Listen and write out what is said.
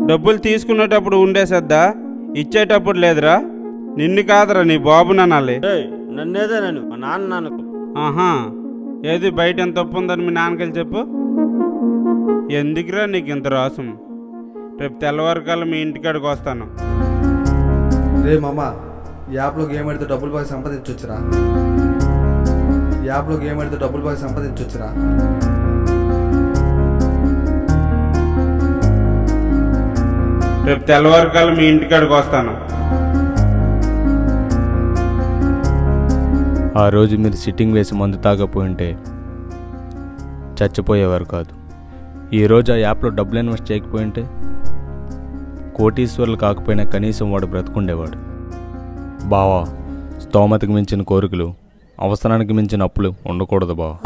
డబ్బులు తీసుకునేటప్పుడు ఉండే శ్రద్ధ ఇచ్చేటప్పుడు లేదురా. నిన్ను కాదురా నీ బాబుని అనాలి. నన్నేదే నేను మా నాన్నకు. ఆహా, ఏది బయట ఎంత తప్పు ఉందని మీ నాన్నకెళ్ళి చెప్పు. ఎందుకురా నీకు ఇంత రాసం? రేపు తెల్లవారుకాలం మీ ఇంటికాడికి వస్తాను. రే మామ, యాప్లో గేమ్ ఆడితే డబ్బులు బాగా సంపాదించొచ్చురా. యాప్లో గేమ్ ఆడితే డబ్బులు బాగా సంపాదించొచ్చురా. రేపు తెల్లవారుకాలం మీ ఇంటికాడికి వస్తాను. ఆ రోజు మీరు సిట్టింగ్ వేసి మందు తాగపోయింటే చచ్చిపోయేవారు కాదు. ఈరోజు ఆ యాప్లో డబ్బులు ఇన్వెస్ట్ చేయకపోయింటే కోటీశ్వర్లు కాకపోయినా కనీసం వాడు బ్రతుకుండేవాడు. బావా, స్తోమతకు మించిన కోరికలు, అవసరానికి మించిన అప్పులు ఉండకూడదు బావా.